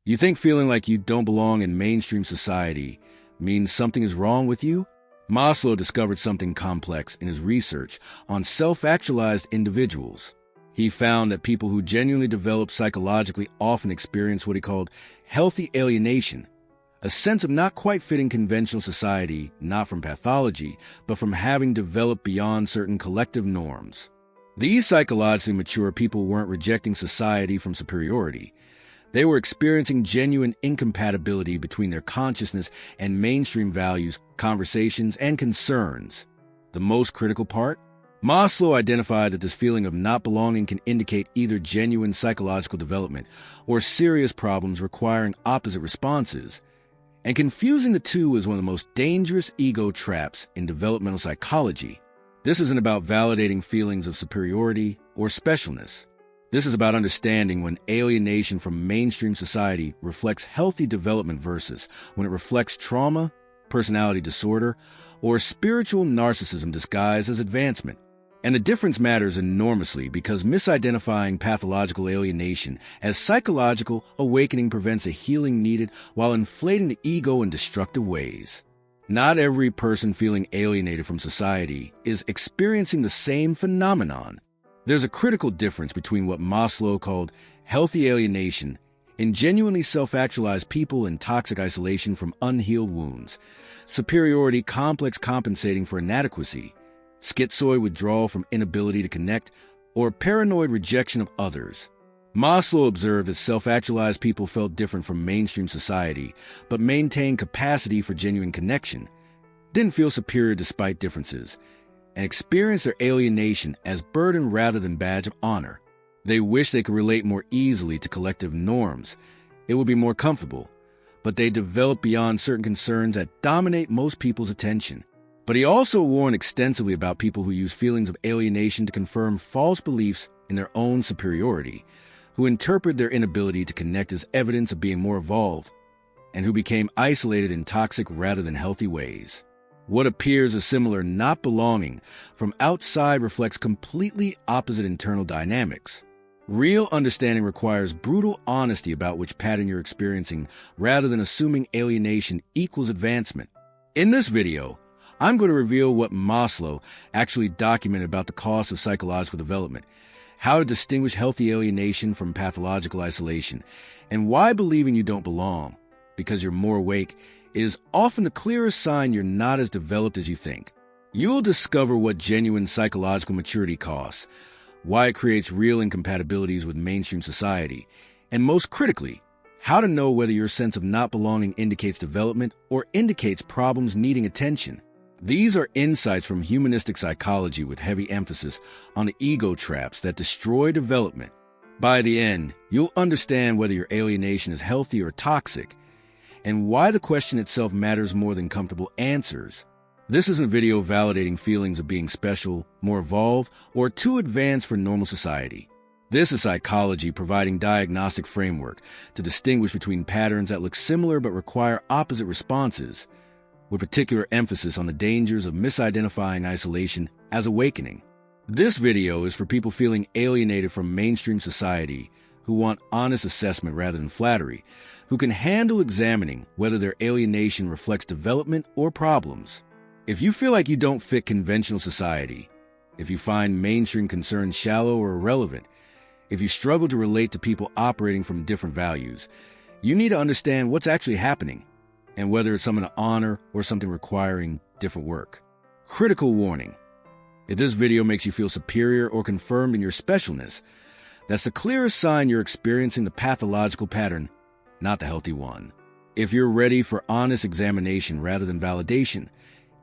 You think feeling like you don't belong in mainstream society means something is wrong with you? Maslow discovered something complex in his research on self-actualized individuals. He found that people who genuinely develop psychologically often experience what he called healthy alienation, a sense of not quite fitting conventional society, not from pathology, but from having developed beyond certain collective norms. These psychologically mature people weren't rejecting society from superiority. They were experiencing genuine incompatibility between their consciousness and mainstream values, conversations, and concerns. The most critical part? Maslow identified that this feeling of not belonging can indicate either genuine psychological development or serious problems requiring opposite responses. And confusing the two is one of the most dangerous ego traps in developmental psychology. This isn't about validating feelings of superiority or specialness. This is about understanding when alienation from mainstream society reflects healthy development versus when it reflects trauma, personality disorder, or spiritual narcissism disguised as advancement. And the difference matters enormously because misidentifying pathological alienation as psychological awakening prevents the healing needed while inflating the ego in destructive ways. Not every person feeling alienated from society is experiencing the same phenomenon. There's a critical difference between what Maslow called healthy alienation in genuinely self-actualized people and toxic isolation from unhealed wounds, superiority complex compensating for inadequacy, schizoid withdrawal from inability to connect, or paranoid rejection of others. Maslow observed that self-actualized people felt different from mainstream society, but maintained capacity for genuine connection, didn't feel superior despite differences, and experienced their alienation as burden rather than badge of honor. They wish they could relate more easily to collective norms. It would be more comfortable, but they develop beyond certain concerns that dominate most people's attention. But he also warned extensively about people who use feelings of alienation to confirm false beliefs in their own superiority, who interpret their inability to connect as evidence of being more evolved, and who became isolated in toxic rather than healthy ways. What appears as similar not belonging from outside reflects completely opposite internal dynamics. Real understanding requires brutal honesty about which pattern you're experiencing rather than assuming alienation equals advancement. In this video, I'm going to reveal what Maslow actually documented about the cost of psychological development, how to distinguish healthy alienation from pathological isolation, and why believing you don't belong, because you're more awake, is often the clearest sign you're not as developed as you think. You'll discover what genuine psychological maturity costs, why it creates real incompatibilities with mainstream society, and most critically, how to know whether your sense of not belonging indicates development or indicates problems needing attention. These are insights from humanistic psychology with heavy emphasis on the ego traps that destroy development. By the end, you'll understand whether your alienation is healthy or toxic, and why the question itself matters more than comfortable answers. This isn't a video validating feelings of being special, more evolved, or too advanced for normal society. This is psychology providing diagnostic framework to distinguish between patterns that look similar but require opposite responses, with particular emphasis on the dangers of misidentifying isolation as awakening. This video is for people feeling alienated from mainstream society, who want honest assessment rather than flattery, who can handle examining whether their alienation reflects development or problems. If you feel like you don't fit conventional society, if you find mainstream concerns shallow or irrelevant, if you struggle to relate to people operating from different values, you need to understand what's actually happening, and whether it's something to honor or something requiring different work. Critical warning. If this video makes you feel superior or confirmed in your specialness, that's the clearest sign you're experiencing the pathological pattern, not the healthy one. If you're ready for honest examination rather than validation,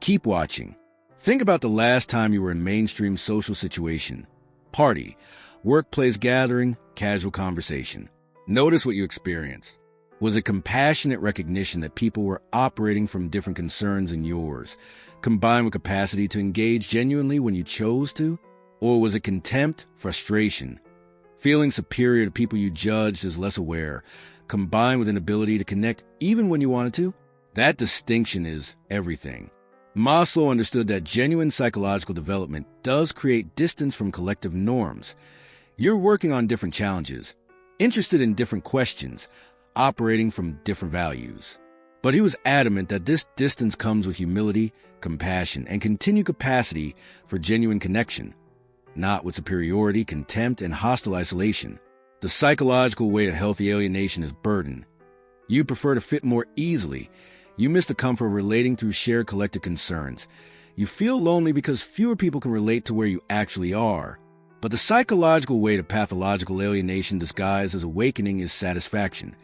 keep watching. Think about the last time you were in mainstream social situation, party, workplace gathering, casual conversation. Notice what you experienced. Was it compassionate recognition that people were operating from different concerns than yours, combined with capacity to engage genuinely when you chose to? Or was it contempt, frustration, feeling superior to people you judged as less aware, combined with an ability to connect even when you wanted to? That distinction is everything. Maslow understood that genuine psychological development does create distance from collective norms. You're working on different challenges, interested in different questions, operating from different values. But he was adamant that this distance comes with humility, compassion, and continued capacity for genuine connection, not with superiority, contempt, and hostile isolation. The psychological weight of healthy alienation is burden. You prefer to fit more easily. You miss the comfort of relating through shared collective concerns. You feel lonely because fewer people can relate to where you actually are. But the psychological weight of pathological alienation disguised as awakening is satisfaction.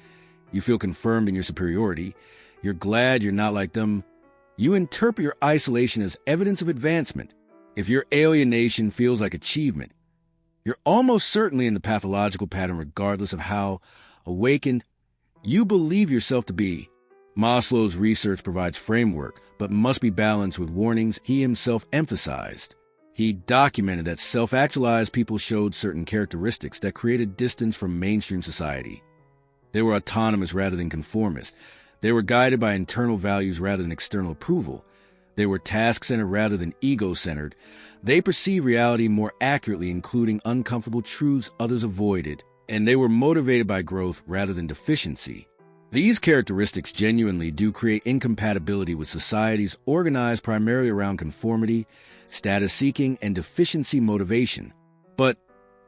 You feel confirmed in your superiority. You're glad you're not like them. You interpret your isolation as evidence of advancement. If your alienation feels like achievement, you're almost certainly in the pathological pattern regardless of how awakened you believe yourself to be. Maslow's research provides framework, but must be balanced with warnings he himself emphasized. He documented that self-actualized people showed certain characteristics that created distance from mainstream society. They were autonomous rather than conformist. They were guided by internal values rather than external approval. They were task-centered rather than ego-centered. They perceived reality more accurately, including uncomfortable truths others avoided. And they were motivated by growth rather than deficiency. These characteristics genuinely do create incompatibility with societies organized primarily around conformity, status-seeking, and deficiency motivation. But,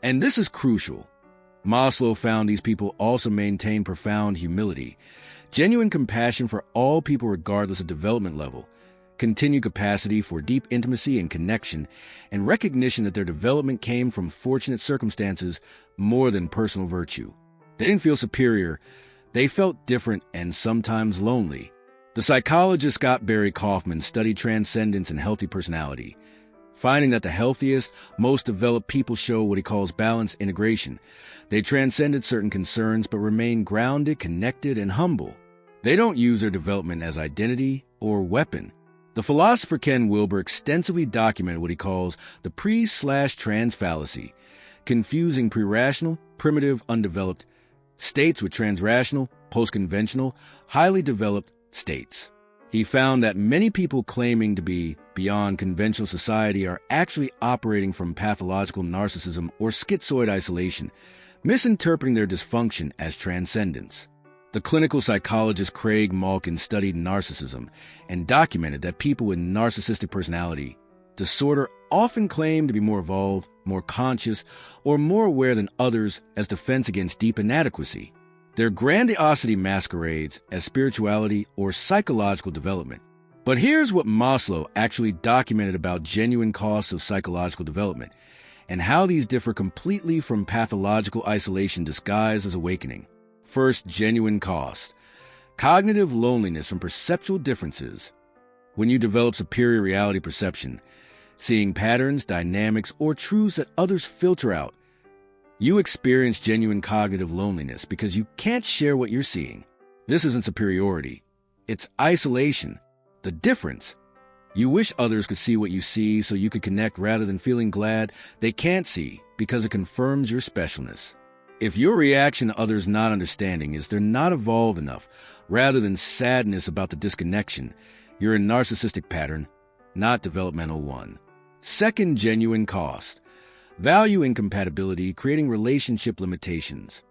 and this is crucial, Maslow found these people also maintain profound humility, genuine compassion for all people regardless of development level, continued capacity for deep intimacy and connection, and recognition that their development came from fortunate circumstances more than personal virtue. They didn't feel superior. They felt different and sometimes lonely. The psychologist Scott Barry Kaufman studied transcendence and healthy personality, finding that the healthiest, most developed people show what he calls balanced integration. They transcended certain concerns but remain grounded, connected, and humble. They don't use their development as identity or weapon. The philosopher Ken Wilber extensively documented what he calls the pre/trans fallacy, confusing pre-rational, primitive, undeveloped states with transrational, post-conventional, highly developed states. He found that many people claiming to be beyond conventional society are actually operating from pathological narcissism or schizoid isolation, misinterpreting their dysfunction as transcendence. The clinical psychologist Craig Malkin studied narcissism and documented that people with narcissistic personality disorder often claim to be more evolved, more conscious, or more aware than others as defense against deep inadequacy. Their grandiosity masquerades as spirituality or psychological development. But here's what Maslow actually documented about genuine costs of psychological development and how these differ completely from pathological isolation disguised as awakening. First, genuine cost. Cognitive loneliness from perceptual differences. When you develop superior reality perception, seeing patterns, dynamics, or truths that others filter out, you experience genuine cognitive loneliness because you can't share what you're seeing. This isn't superiority. It's isolation. The difference. You wish others could see what you see so you could connect rather than feeling glad they can't see because it confirms your specialness. If your reaction to others not understanding is they're not evolved enough, rather than sadness about the disconnection, you're a narcissistic pattern, not developmental one. Second, genuine cost. Value incompatibility, creating relationship limitations.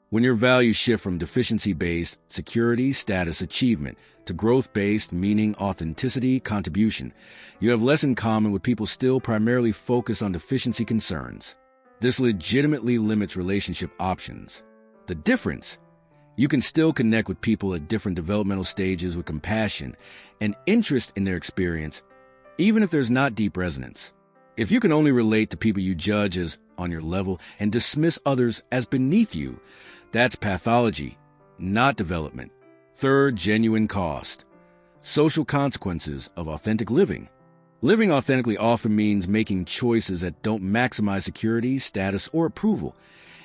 When your values shift from deficiency-based, security, status, achievement, to growth-based, meaning, authenticity, contribution, you have less in common with people still primarily focused on deficiency concerns. This legitimately limits relationship options. The difference, you can still connect with people at different developmental stages with compassion and interest in their experience, even if there's not deep resonance. If you can only relate to people you judge as on your level and dismiss others as beneath you, that's pathology, not development. Third, genuine cost. Social consequences of authentic living. Living authentically often means making choices that don't maximize security, status, or approval,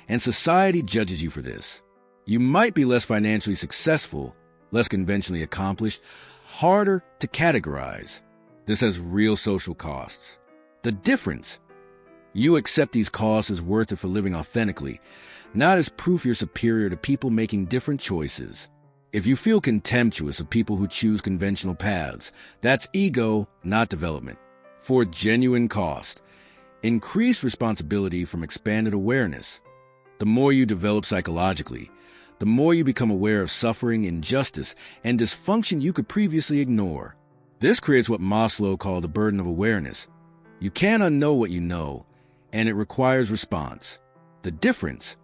and society judges you for this. You might be less financially successful, less conventionally accomplished, harder to categorize. This has real social costs. The difference, you accept these costs as worth it for living authentically, not as proof you're superior to people making different choices. If you feel contemptuous of people who choose conventional paths, that's ego, not development. Fourth, genuine cost. Increased responsibility from expanded awareness. The more you develop psychologically, the more you become aware of suffering, injustice, and dysfunction you could previously ignore. This creates what Maslow called the burden of awareness. You can't unknow what you know, and it requires response. The difference: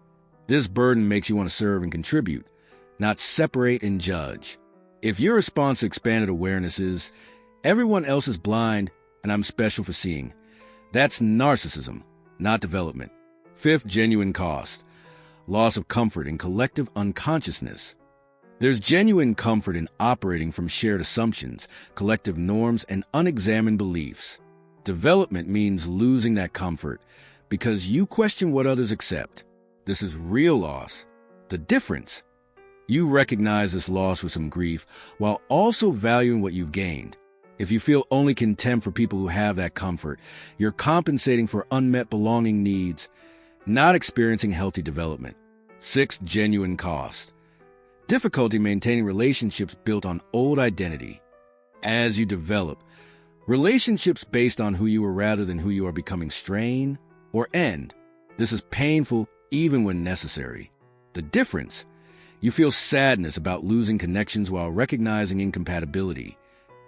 this burden makes you want to serve and contribute, not separate and judge. If your response to expanded awareness is, everyone else is blind and I'm special for seeing, that's narcissism, not development. Fifth, genuine cost: loss of comfort in collective unconsciousness. There's genuine comfort in operating from shared assumptions, collective norms, and unexamined beliefs. Development means losing that comfort because you question what others accept. This is real loss. The difference: you recognize this loss with some grief while also valuing what you've gained. If you feel only contempt for people who have that comfort, you're compensating for unmet belonging needs, not experiencing healthy development. Sixth, genuine cost: difficulty maintaining relationships built on old identity. As you develop, relationships based on who you were rather than who you are becoming strain or end. This is painful even when necessary. The difference: you feel sadness about losing connections while recognizing incompatibility,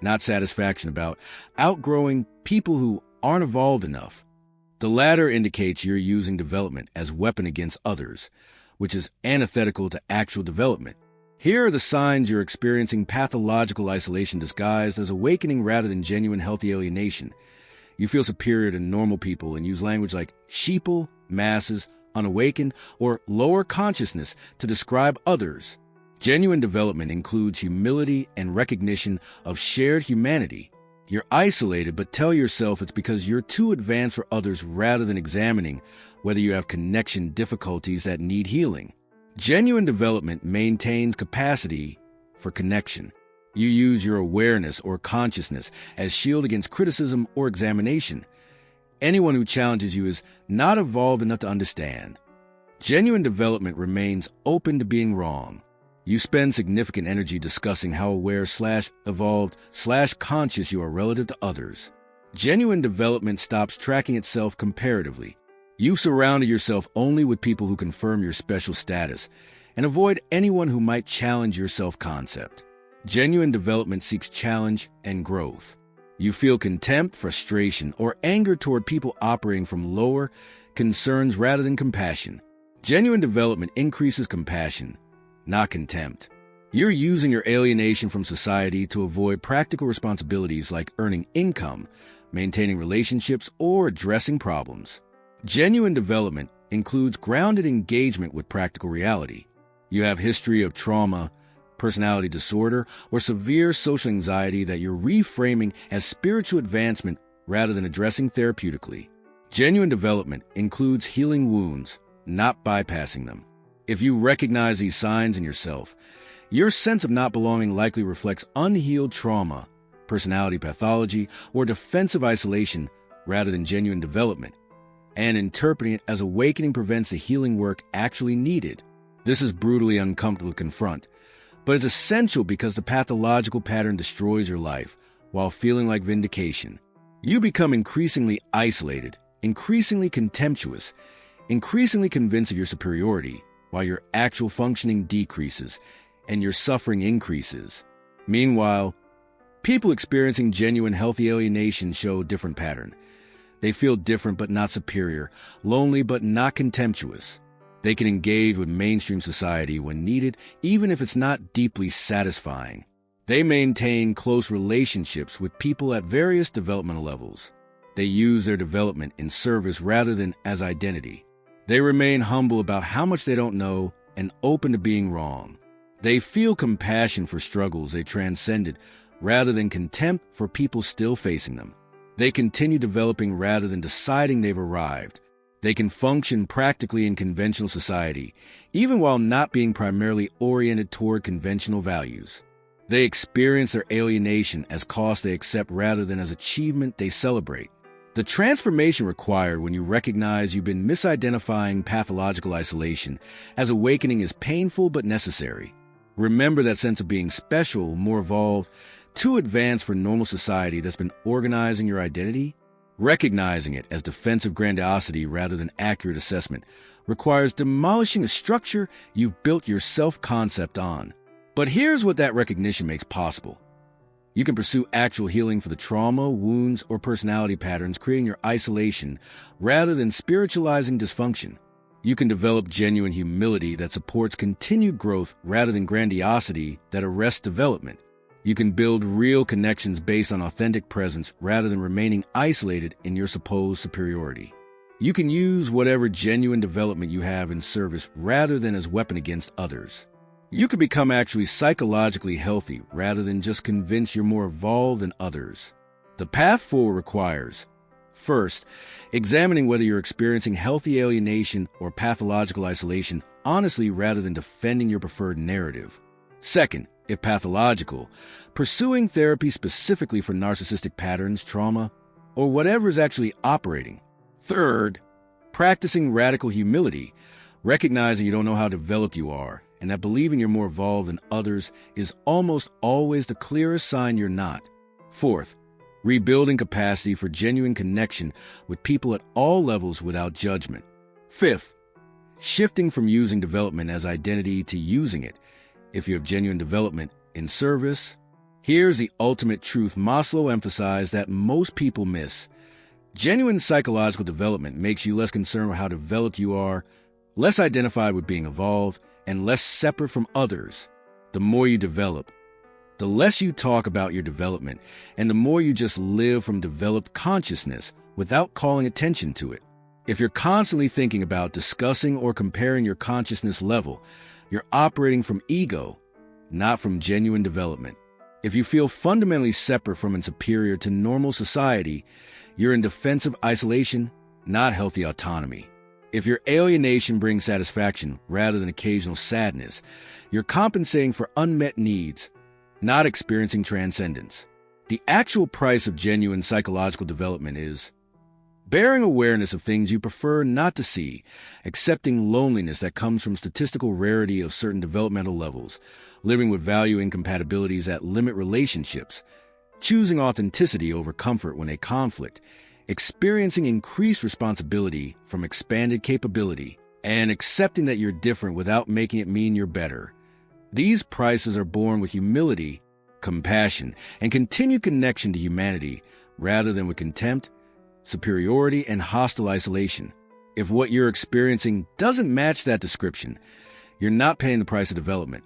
not satisfaction about outgrowing people who aren't evolved enough. The latter indicates you're using development as a weapon against others, which is antithetical to actual development. Here are the signs you're experiencing pathological isolation disguised as awakening rather than genuine healthy alienation. You feel superior to normal people and use language like sheeple, masses, unawakened, or lower consciousness to describe others. Genuine development includes humility and recognition of shared humanity. You're isolated, but tell yourself it's because you're too advanced for others rather than examining whether you have connection difficulties that need healing. Genuine development maintains capacity for connection. You use your awareness or consciousness as shield against criticism or examination. Anyone who challenges you is not evolved enough to understand. Genuine development remains open to being wrong. You spend significant energy discussing how aware/evolved/conscious you are relative to others. Genuine development stops tracking itself comparatively. You've surrounded yourself only with people who confirm your special status and avoid anyone who might challenge your self-concept. Genuine development seeks challenge and growth. You feel contempt, frustration, or anger toward people operating from lower concerns rather than compassion. Genuine development increases compassion, not contempt. You're using your alienation from society to avoid practical responsibilities like earning income, maintaining relationships, or addressing problems. Genuine development includes grounded engagement with practical reality. You have history of trauma, personality disorder, or severe social anxiety that you're reframing as spiritual advancement rather than addressing therapeutically. Genuine development includes healing wounds, not bypassing them. If you recognize these signs in yourself, your sense of not belonging likely reflects unhealed trauma, personality pathology, or defensive isolation rather than genuine development, and interpreting it as awakening prevents the healing work actually needed. This is brutally uncomfortable to confront, but it's essential because the pathological pattern destroys your life while feeling like vindication. You become increasingly isolated, increasingly contemptuous, increasingly convinced of your superiority, while your actual functioning decreases and your suffering increases. Meanwhile, people experiencing genuine healthy alienation show a different pattern. They feel different but not superior, lonely but not contemptuous. They can engage with mainstream society when needed, even if it's not deeply satisfying. They maintain close relationships with people at various developmental levels. They use their development in service rather than as identity. They remain humble about how much they don't know and open to being wrong. They feel compassion for struggles they transcended rather than contempt for people still facing them. They continue developing rather than deciding they've arrived. They can function practically in conventional society, even while not being primarily oriented toward conventional values. They experience their alienation as cost they accept rather than as achievement they celebrate. The transformation required when you recognize you've been misidentifying pathological isolation as awakening is painful but necessary. Remember that sense of being special, more evolved, too advanced for normal society that's been organizing your identity? Recognizing it as defensive grandiosity rather than accurate assessment requires demolishing a structure you've built your self-concept on. But here's what that recognition makes possible. You can pursue actual healing for the trauma, wounds, or personality patterns creating your isolation rather than spiritualizing dysfunction. You can develop genuine humility that supports continued growth rather than grandiosity that arrests development. You can build real connections based on authentic presence rather than remaining isolated in your supposed superiority. You can use whatever genuine development you have in service rather than as weapon against others. You can become actually psychologically healthy rather than just convinced you're more evolved than others. The path forward requires, first, examining whether you're experiencing healthy alienation or pathological isolation honestly rather than defending your preferred narrative. Second, if pathological, pursuing therapy specifically for narcissistic patterns, trauma, or whatever is actually operating. Third, practicing radical humility, recognizing you don't know how developed you are, and that believing you're more evolved than others is almost always the clearest sign you're not. Fourth, rebuilding capacity for genuine connection with people at all levels without judgment. Fifth, shifting from using development as identity to using it, if you have genuine development, in service. Here's the ultimate truth Maslow emphasized that most people miss. Genuine psychological development makes you less concerned with how developed you are, less identified with being evolved, and less separate from others. The more you develop, the less you talk about your development, and the more you just live from developed consciousness without calling attention to it. If you're constantly thinking about discussing or comparing your consciousness level, you're operating from ego, not from genuine development. If you feel fundamentally separate from and superior to normal society, you're in defensive isolation, not healthy autonomy. If your alienation brings satisfaction rather than occasional sadness, you're compensating for unmet needs, not experiencing transcendence. The actual price of genuine psychological development is bearing awareness of things you prefer not to see, accepting loneliness that comes from statistical rarity of certain developmental levels, living with value incompatibilities that limit relationships, choosing authenticity over comfort when they conflict, experiencing increased responsibility from expanded capability, and accepting that you're different without making it mean you're better. These prices are born with humility, compassion, and continued connection to humanity, rather than with contempt, superiority, and hostile isolation. If what you're experiencing doesn't match that description, you're not paying the price of development.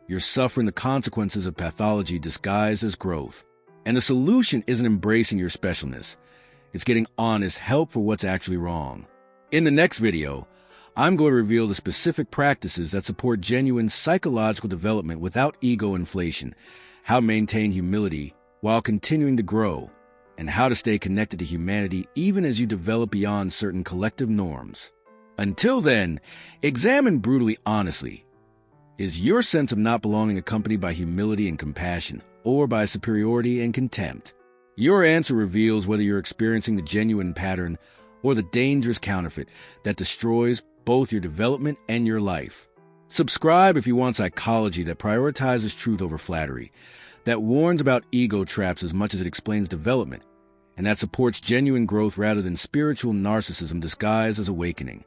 You're suffering the consequences of pathology disguised as growth. And the solution isn't embracing your specialness. It's getting honest help for what's actually wrong. In the next video, I'm going to reveal the specific practices that support genuine psychological development without ego inflation, how to maintain humility while continuing to grow, and how to stay connected to humanity even as you develop beyond certain collective norms. Until then, examine brutally honestly. Is your sense of not belonging accompanied by humility and compassion, or by superiority and contempt? Your answer reveals whether you're experiencing the genuine pattern or the dangerous counterfeit that destroys both your development and your life. Subscribe if you want psychology that prioritizes truth over flattery, that warns about ego traps as much as it explains development, and that supports genuine growth rather than spiritual narcissism disguised as awakening.